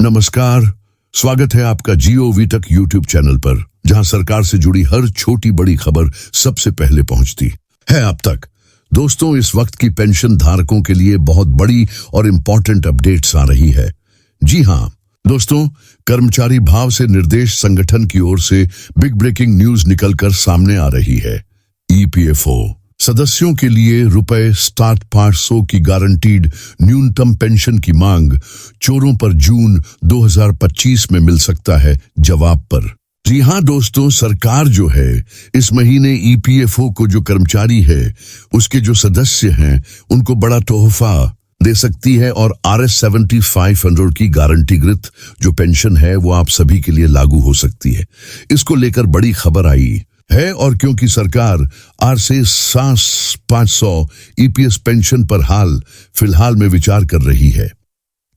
नमस्कार, स्वागत है आपका जीओवी तक यूट्यूब चैनल पर, जहां सरकार से जुड़ी हर छोटी बड़ी खबर सबसे पहले पहुंचती है आप तक। दोस्तों, इस वक्त की पेंशन धारकों के लिए बहुत बड़ी और इम्पोर्टेंट अपडेट्स आ रही है। जी हां दोस्तों, कर्मचारी भाव से निर्देश संगठन की ओर से बिग ब्रेकिंग न्यूज निकलकर सामने आ रही है। ईपीएफओ सदस्यों के लिए ₹500 की गारंटीड न्यूनतम पेंशन की मांग चोरों पर जून 2025 में मिल सकता है जवाब पर। जी हां दोस्तों, सरकार जो है इस महीने ईपीएफओ को जो कर्मचारी है उसके जो सदस्य हैं उनको बड़ा तोहफा दे सकती है और RS7500 की गारंटीकृत जो पेंशन है वो आप सभी के लिए लागू हो सकती है। इसको लेकर बड़ी खबर आई है और क्योंकि सरकार RS500 ईपीएस पेंशन पर फिलहाल में विचार कर रही है।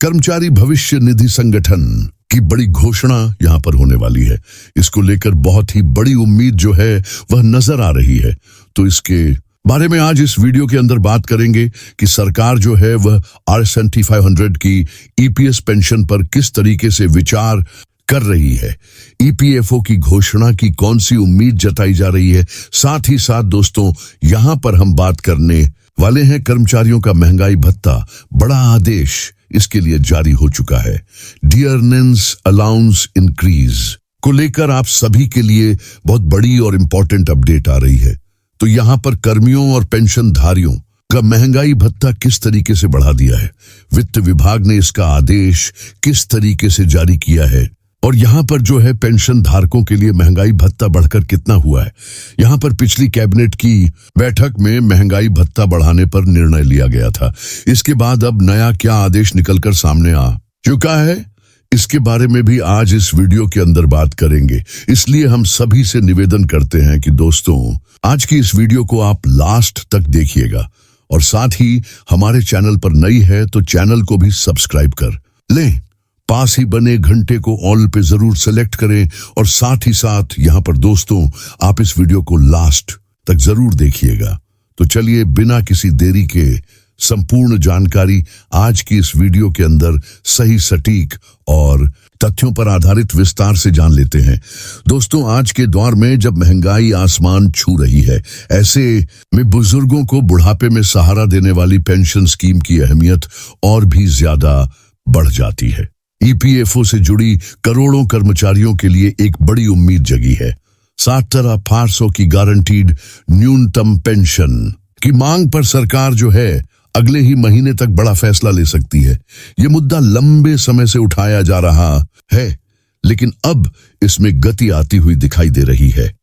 कर्मचारी भविष्य निधि संगठन की बड़ी घोषणा यहां पर होने वाली है। इसको लेकर बहुत ही बड़ी उम्मीद जो है वह नजर आ रही है। तो इसके बारे में आज इस वीडियो के अंदर बात करेंगे कि सरकार जो है वह RS7500 की ईपीएस पेंशन पर किस तरीके से विचार कर रही है। ईपीएफओ की घोषणा की कौन सी उम्मीद जताई जा रही है। साथ ही साथ दोस्तों, यहां पर हम बात करने वाले हैं कर्मचारियों का महंगाई भत्ता बड़ा आदेश इसके लिए जारी हो चुका है। डियरनेस अलाउंस इंक्रीज को लेकर आप सभी के लिए बहुत बड़ी और इंपॉर्टेंट अपडेट आ रही है। तो यहां पर कर्मियों और पेंशनधारियों का महंगाई भत्ता किस तरीके से बढ़ा दिया है, वित्त विभाग ने इसका आदेश किस तरीके से जारी किया है और यहाँ पर जो है पेंशन धारकों के लिए महंगाई भत्ता बढ़कर कितना हुआ है। यहाँ पर पिछली कैबिनेट की बैठक में महंगाई भत्ता बढ़ाने पर निर्णय लिया गया था। इसके बाद अब नया क्या आदेश निकलकर सामने आ चुका है, इसके बारे में भी आज इस वीडियो के अंदर बात करेंगे। इसलिए हम सभी से निवेदन करते हैं कि दोस्तों, आज की इस वीडियो को आप लास्ट तक देखिएगा और साथ ही हमारे चैनल पर नई है तो चैनल को भी सब्सक्राइब कर लें। पास ही बने घंटे को ऑल पे जरूर सेलेक्ट करें और साथ ही साथ यहाँ पर दोस्तों आप इस वीडियो को लास्ट तक जरूर देखिएगा। तो चलिए बिना किसी देरी के संपूर्ण जानकारी आज की इस वीडियो के अंदर सही, सटीक और तथ्यों पर आधारित विस्तार से जान लेते हैं। दोस्तों, आज के दौर में जब महंगाई आसमान छू रही है, ऐसे में बुजुर्गों को बुढ़ापे में सहारा देने वाली पेंशन स्कीम की अहमियत और भी ज्यादा बढ़ जाती है। ईपीएफओ से जुड़ी करोड़ों कर्मचारियों के लिए एक बड़ी उम्मीद जगी है। 500 की गारंटीड न्यूनतम पेंशन की मांग पर सरकार जो है अगले ही महीने तक बड़ा फैसला ले सकती है। ये मुद्दा लंबे समय से उठाया जा रहा है, लेकिन अब इसमें गति आती हुई दिखाई दे रही है।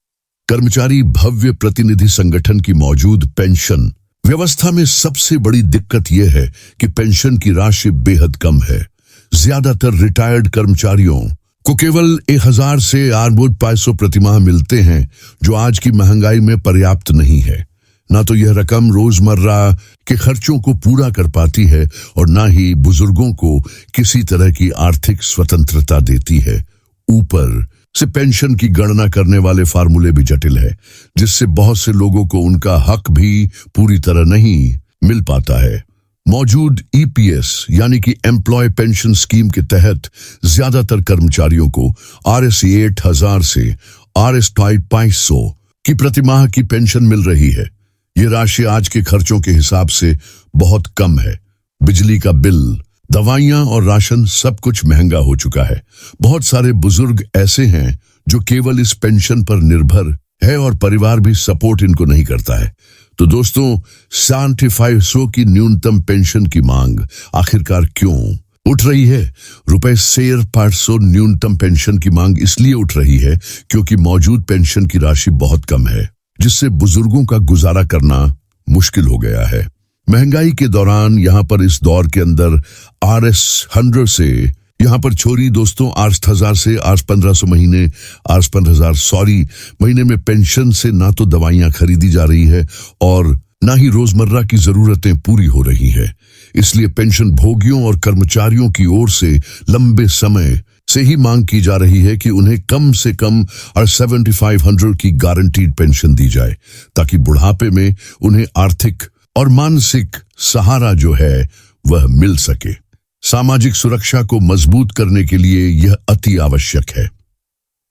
कर्मचारी भव्य प्रतिनिधि संगठन की मौजूद पेंशन व्यवस्था में सबसे बड़ी दिक्कत यह है कि पेंशन की राशि बेहद कम है। ज्यादातर रिटायर्ड कर्मचारियों को केवल 1000 से 800 प्रतिमाह मिलते हैं, जो आज की महंगाई में पर्याप्त नहीं है। ना तो यह रकम रोजमर्रा के खर्चों को पूरा कर पाती है और ना ही बुजुर्गों को किसी तरह की आर्थिक स्वतंत्रता देती है। ऊपर से पेंशन की गणना करने वाले फार्मूले भी जटिल है, जिससे बहुत से लोगों को उनका हक भी पूरी तरह नहीं मिल पाता है। मौजूद ईपीएस यानी कि एम्प्लॉय पेंशन स्कीम के तहत ज्यादातर कर्मचारियों को RS8000 से RS500 की प्रतिमाह की पेंशन मिल रही है। ये राशि आज के खर्चों के हिसाब से बहुत कम है। बिजली का बिल, दवाइयां और राशन सब कुछ महंगा हो चुका है। बहुत सारे बुजुर्ग ऐसे हैं जो केवल इस पेंशन पर निर्भर है और परिवार भी सपोर्ट इनको नहीं करता है। तो दोस्तों, 7500 की न्यूनतम पेंशन की मांग आखिरकार क्यों उठ रही है? ₹500 न्यूनतम पेंशन की मांग इसलिए उठ रही है क्योंकि मौजूद पेंशन की राशि बहुत कम है, जिससे बुजुर्गों का गुजारा करना मुश्किल हो गया है। महंगाई के दौरान यहाँ पर इस दौर के अंदर RS100 से यहाँ पर छोरी दोस्तों RS1000 से RS1500 महीने में पेंशन से ना तो दवाइयाँ खरीदी जा रही है और ना ही रोजमर्रा की जरूरतें पूरी हो रही है। इसलिए पेंशन भोगियों और कर्मचारियों की ओर से लंबे समय से ही मांग की जा रही है कि उन्हें कम से कम RS7500 की गारंटीड पेंशन दी जाए, ताकि बुढ़ापे में उन्हें आर्थिक और मानसिक सहारा जो है वह मिल सके। सामाजिक सुरक्षा को मजबूत करने के लिए यह अति आवश्यक है।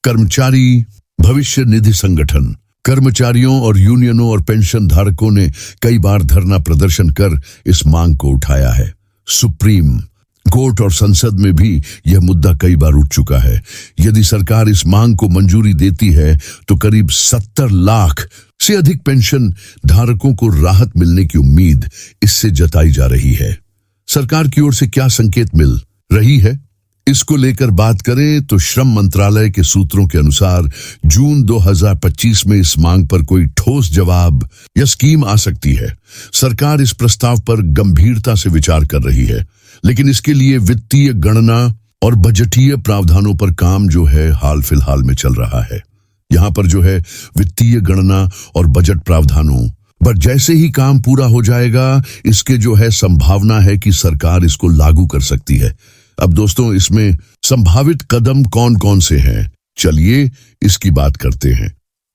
कर्मचारी भविष्य निधि संगठन। कर्मचारियों और यूनियनों और पेंशन धारकों ने कई बार धरना प्रदर्शन कर इस मांग को उठाया है। सुप्रीम कोर्ट और संसद में भी यह मुद्दा कई बार उठ चुका है। यदि सरकार इस मांग को मंजूरी देती है तो करीब 70 लाख से अधिक पेंशन धारकों को राहत मिलने की उम्मीद इससे जताई जा रही है। सरकार की ओर से क्या संकेत मिल रही है, इसको लेकर बात करें तो श्रम मंत्रालय के सूत्रों के अनुसार जून 2025 में इस मांग पर कोई ठोस जवाब या स्कीम आ सकती है। सरकार इस प्रस्ताव पर गंभीरता से विचार कर रही है, लेकिन इसके लिए वित्तीय गणना और बजटीय प्रावधानों पर काम जो है हाल फिलहाल में चल रहा है। यहाँ पर जो है वित्तीय गणना और बजट प्रावधानों पर जैसे ही काम पूरा हो जाएगा, इसके जो है संभावना है कि सरकार इसको लागू कर सकती है। अब दोस्तों, इसमें संभावित कदम कौन कौन से हैं, चलिए इसकी बात करते हैं।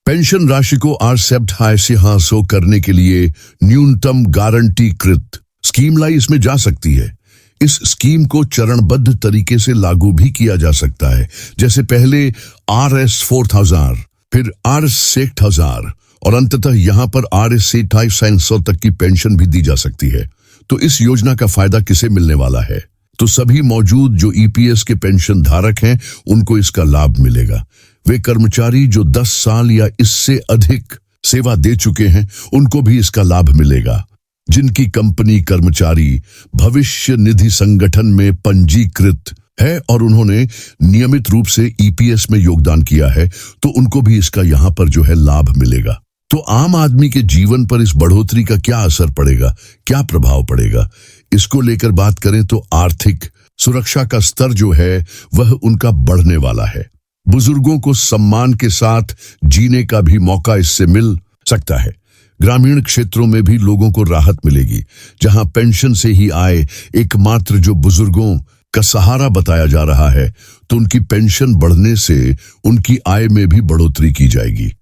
पेंशन राशि को हासिल करने के लिए न्यूनतम गारंटीकृत स्कीम लाई इसमें जा सकती है। इस स्कीम को चरणबद्ध तरीके से लागू भी किया जा सकता है, जैसे पहले RS 4000, फिर RS 6000 और अंततः यहाँ पर RS 2500 तक की पेंशन भी दी जा सकती है। तो इस योजना का फायदा किसे मिलने वाला है? तो सभी मौजूद जो EPS के पेंशन धारक हैं उनको इसका लाभ मिलेगा। वे कर्मचारी जो 10 साल या इससे अधिक सेवा दे चुके हैं उनको भी इसका लाभ मिलेगा। जिनकी कंपनी कर्मचारी भविष्य निधि संगठन में पंजीकृत है और उन्होंने नियमित रूप से EPS में योगदान किया है, तो उनको भी इसका यहाँ पर जो है लाभ मिलेगा। तो आम आदमी के जीवन पर इस बढ़ोतरी का क्या असर पड़ेगा, क्या प्रभाव पड़ेगा, इसको लेकर बात करें तो आर्थिक सुरक्षा का स्तर जो है वह उनका बढ़ने वाला है। बुजुर्गों को सम्मान के साथ जीने का भी मौका इससे मिल सकता है। ग्रामीण क्षेत्रों में भी लोगों को राहत मिलेगी, जहां पेंशन से ही आय एकमात्र जो बुजुर्गों का सहारा बताया जा रहा है, तो उनकी पेंशन बढ़ने से उनकी आय में भी बढ़ोतरी की जाएगी।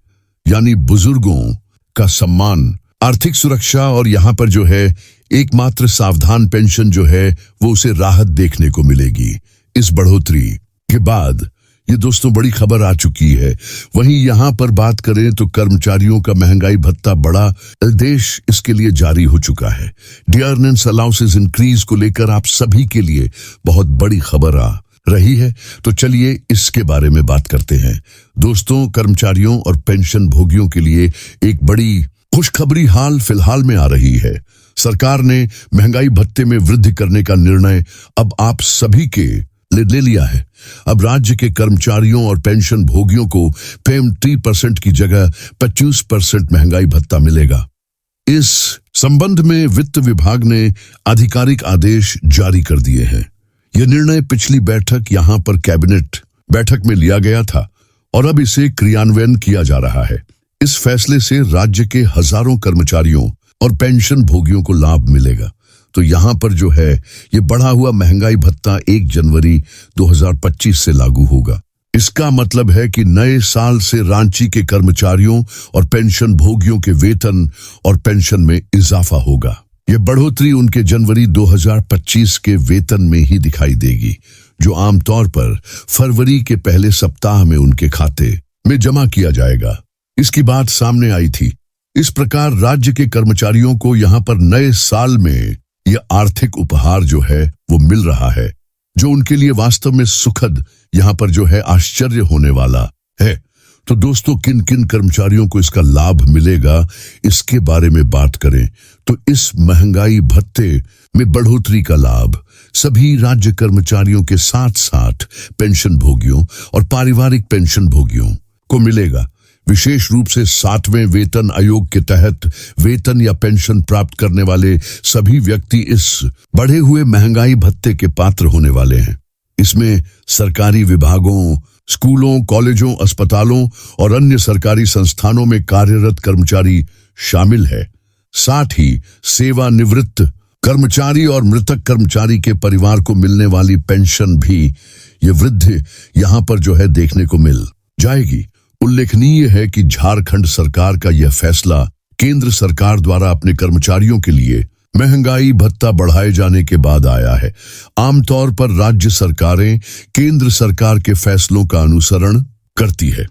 यानी बुजुर्गों का सम्मान, आर्थिक सुरक्षा और यहाँ पर जो है एकमात्र सावधान पेंशन जो है वो उसे राहत देखने को मिलेगी। इस बढ़ोतरी के बाद ये दोस्तों बड़ी खबर आ चुकी है। वहीं यहाँ पर बात करें तो कर्मचारियों का महंगाई भत्ता बड़ा आदेश इसके लिए जारी हो चुका है। डियरनेस अलाउंसेस इंक्रीज को लेकर आप सभी के लिए बहुत बड़ी खबर आ रही है, तो चलिए इसके बारे में बात करते हैं। दोस्तों, कर्मचारियों और पेंशन भोगियों के लिए एक बड़ी खुशखबरी हाल फिलहाल में आ रही है। सरकार ने महंगाई भत्ते में वृद्धि करने का निर्णय अब आप सभी के ले लिया है। अब राज्य के कर्मचारियों और पेंशन भोगियों को 30% की जगह 25% महंगाई भत्ता मिलेगा। इस संबंध में वित्त विभाग ने आधिकारिक आदेश जारी कर दिए हैं। यह निर्णय पिछली बैठक यहाँ पर कैबिनेट बैठक में लिया गया था और अब इसे क्रियान्वयन किया जा रहा है। इस फैसले से राज्य के हजारों कर्मचारियों और पेंशन भोगियों को लाभ मिलेगा। तो यहाँ पर जो है ये बढ़ा हुआ महंगाई भत्ता 1 जनवरी 2025 से लागू होगा। इसका मतलब है कि नए साल से रांची के कर्मचारियों और पेंशन भोगियों के वेतन और पेंशन में इजाफा होगा। यह बढ़ोतरी उनके जनवरी 2025 के वेतन में ही दिखाई देगी, जो आमतौर पर फरवरी के पहले सप्ताह में उनके खाते में जमा किया जाएगा। इसकी बात सामने आई थी। इस प्रकार राज्य के कर्मचारियों को यहाँ पर नए साल में यह आर्थिक उपहार जो है वो मिल रहा है, जो उनके लिए वास्तव में सुखद यहाँ पर जो है आश्चर्य होने वाला है। तो दोस्तों, किन किन कर्मचारियों को इसका लाभ मिलेगा, इसके बारे में बात करें तो इस महंगाई भत्ते में बढ़ोतरी का लाभ सभी राज्य कर्मचारियों के साथ साथ पेंशन भोगियों और पारिवारिक पेंशन भोगियों को मिलेगा। विशेष रूप से 7वें वेतन आयोग के तहत वेतन या पेंशन प्राप्त करने वाले सभी व्यक्ति इस बढ़े हुए महंगाई भत्ते के पात्र होने वाले हैं। इसमें सरकारी विभागों, स्कूलों, कॉलेजों, अस्पतालों और अन्य सरकारी संस्थानों में कार्यरत कर्मचारी शामिल है। साथ ही सेवानिवृत्त कर्मचारी और मृतक कर्मचारी के परिवार को मिलने वाली पेंशन भी ये वृद्धि यहाँ पर जो है देखने को मिल जाएगी। उल्लेखनीय है कि झारखंड सरकार का यह फैसला केंद्र सरकार द्वारा अपने कर्मचारियों के लिए महंगाई भत्ता बढ़ाए जाने के बाद आया है। आमतौर पर राज्य सरकारें केंद्र सरकार के फैसलों का अनुसरण करती है,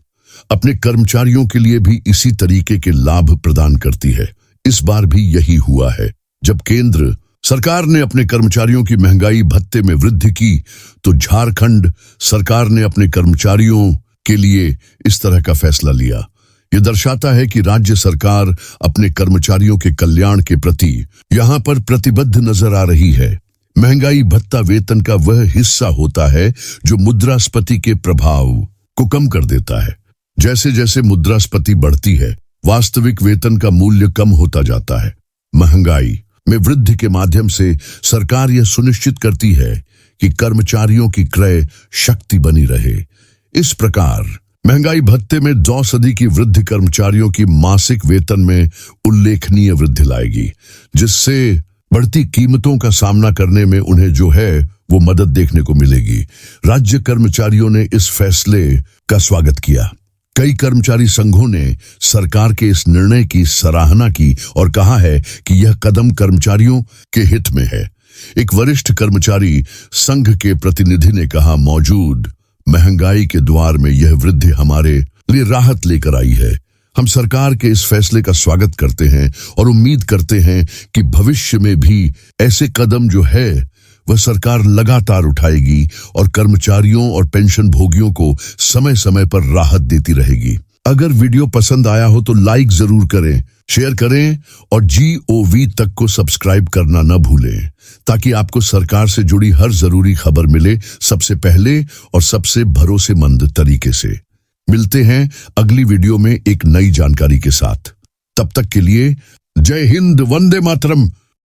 अपने कर्मचारियों के लिए भी इसी तरीके के लाभ प्रदान करती है। इस बार भी यही हुआ है। जब केंद्र सरकार ने अपने कर्मचारियों की महंगाई भत्ते में वृद्धि की, तो झारखंड सरकार ने अपने कर्मचारियों के लिए इस तरह का फैसला लिया। यह दर्शाता है कि राज्य सरकार अपने कर्मचारियों के कल्याण के प्रति यहाँ पर प्रतिबद्ध नजर आ रही है। महंगाई भत्ता वेतन का वह हिस्सा होता है जो मुद्रास्फीति के प्रभाव को कम कर देता है। जैसे जैसे मुद्रास्फीति बढ़ती है, वास्तविक वेतन का मूल्य कम होता जाता है। महंगाई में वृद्धि के माध्यम से सरकार यह सुनिश्चित करती है कि कर्मचारियों की क्रय शक्ति बनी रहे। इस प्रकार महंगाई भत्ते में 2% की वृद्धि कर्मचारियों की मासिक वेतन में उल्लेखनीय वृद्धि लाएगी, जिससे बढ़ती कीमतों का सामना करने में उन्हें जो है वो मदद देखने को मिलेगी। राज्य कर्मचारियों ने इस फैसले का स्वागत किया। कई कर्मचारी संघों ने सरकार के इस निर्णय की सराहना की और कहा है कि यह कदम कर्मचारियों के हित में है। एक वरिष्ठ कर्मचारी संघ के प्रतिनिधि ने कहा, मौजूद महंगाई के द्वार में यह वृद्धि हमारे लिए राहत लेकर आई है। हम सरकार के इस फैसले का स्वागत करते हैं और उम्मीद करते हैं कि भविष्य में भी ऐसे कदम जो है वह सरकार लगातार उठाएगी और कर्मचारियों और पेंशन भोगियों को समय समय पर राहत देती रहेगी। अगर वीडियो पसंद आया हो तो लाइक जरूर करें, शेयर करें और GOV तक को सब्सक्राइब करना न भूलें, ताकि आपको सरकार से जुड़ी हर जरूरी खबर मिले सबसे पहले और सबसे भरोसेमंद तरीके से। मिलते हैं अगली वीडियो में एक नई जानकारी के साथ। तब तक के लिए जय हिंद, वंदे मातरम।